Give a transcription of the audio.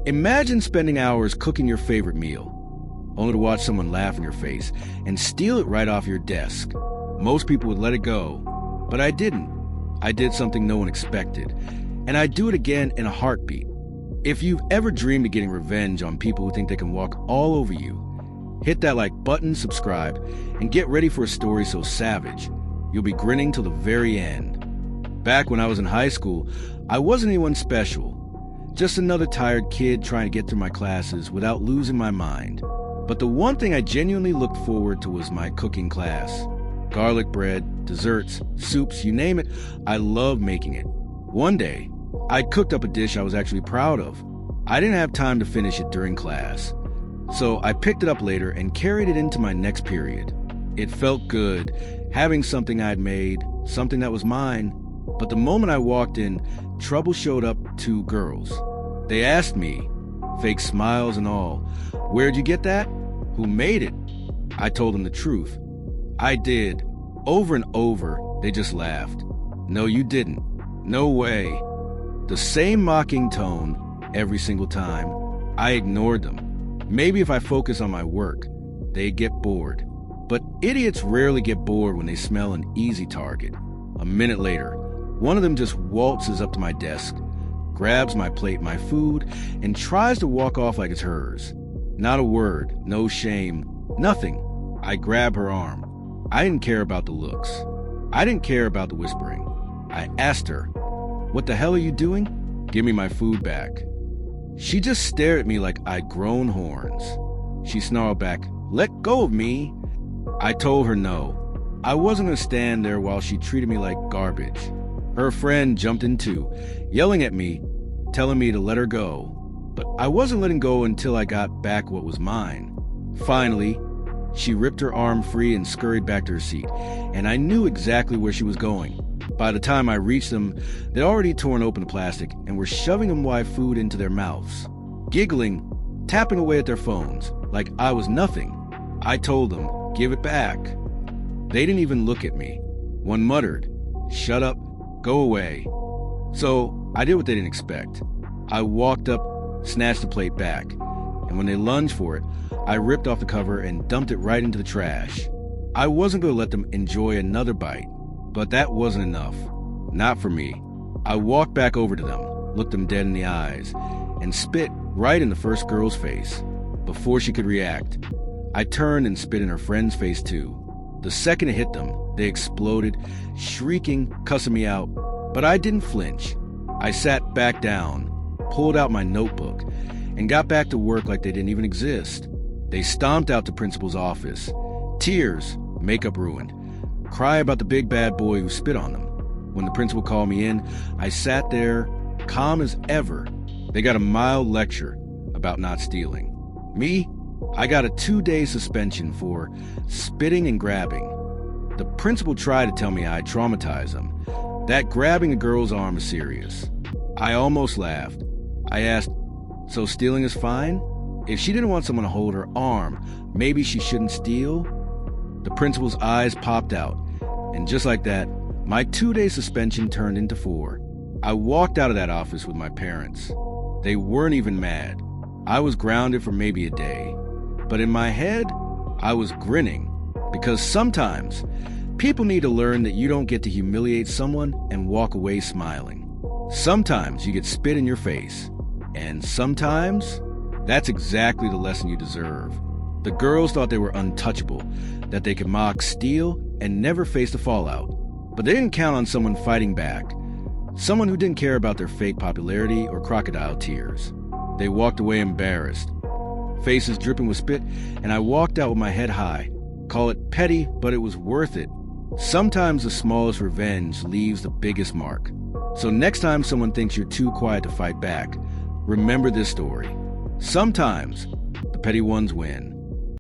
Imagine spending hours cooking your favorite meal, only to watch someone laugh in your face and steal it right off your desk. Most people would let it go, but I didn't. I did something no one expected, and I'd do it again in a heartbeat. If you've ever dreamed of getting revenge on people who think they can walk all over you, hit that like button, subscribe, and get ready for a story so savage, you'll be grinning till the very end. Back when I was in high school, I wasn't anyone special. Just another tired kid trying to get through my classes without losing my mind. But the one thing I genuinely looked forward to was my cooking class. Garlic bread, desserts, soups, you name it, I loved making it. One day, I cooked up a dish I was actually proud of. I didn't have time to finish it during class, so I picked it up later and carried it into my next period. It felt good, having something I'd made, something that was mine. But the moment I walked in, trouble showed up. 2 girls. They asked me, fake smiles and all, "Where'd you get that? Who made it?" I told them the truth. I did. Over and over, they just laughed. "No, you didn't. No way." The same mocking tone every single time. I ignored them. Maybe if I focus on my work, they'd get bored. But idiots rarely get bored when they smell an easy target. A minute later, one of them just waltzes up to my desk, grabs my plate, my food, and tries to walk off like it's hers. Not a word, no shame, nothing. I grab her arm. I didn't care about the looks. I didn't care about the whispering. I asked her, "What the hell are you doing? Give me my food back." She just stared at me like I'd grown horns. She snarled back, "Let go of me." I told her no. I wasn't going to stand there while she treated me like garbage. Her friend jumped in too, yelling at me, telling me to let her go. But I wasn't letting go until I got back what was mine. Finally, she ripped her arm free and scurried back to her seat, and I knew exactly where she was going. By the time I reached them, they'd already torn open the plastic and were shoving my food into their mouths, giggling, tapping away at their phones, like I was nothing. I told them, "Give it back." They didn't even look at me. One muttered, "Shut up, go away." So I did what they didn't expect. I walked up, snatched the plate back, and when they lunged for it, I ripped off the cover and dumped it right into the trash. I wasn't going to let them enjoy another bite, but that wasn't enough. Not for me. I walked back over to them, looked them dead in the eyes, and spit right in the first girl's face. Before she could react, I turned and spit in her friend's face too. The second it hit them, they exploded, shrieking, cussing me out, but I didn't flinch. I sat back down, pulled out my notebook, and got back to work like they didn't even exist. They stomped out the principal's office. Tears, makeup ruined. Cry about the big bad boy who spit on them. When the principal called me in, I sat there, calm as ever. They got a mild lecture about not stealing. Me? I got a 2-day suspension for spitting and grabbing. The principal tried to tell me I'd traumatize him, that grabbing a girl's arm is serious. I almost laughed. I asked, "So stealing is fine? If she didn't want someone to hold her arm, maybe she shouldn't steal?" The principal's eyes popped out, and just like that, my 2-day suspension turned into 4. I walked out of that office with my parents. They weren't even mad. I was grounded for maybe a day. But in my head, I was grinning, because sometimes people need to learn that you don't get to humiliate someone and walk away smiling. Sometimes you get spit in your face, and sometimes that's exactly the lesson you deserve. The girls thought they were untouchable, that they could mock, steal, and never face the fallout. But they didn't count on someone fighting back, someone who didn't care about their fake popularity or crocodile tears. They walked away embarrassed, faces dripping with spit, and I walked out with my head high. Call it petty, but it was worth it. Sometimes the smallest revenge leaves the biggest mark. So next time someone thinks you're too quiet to fight back, remember this story. Sometimes the petty ones win.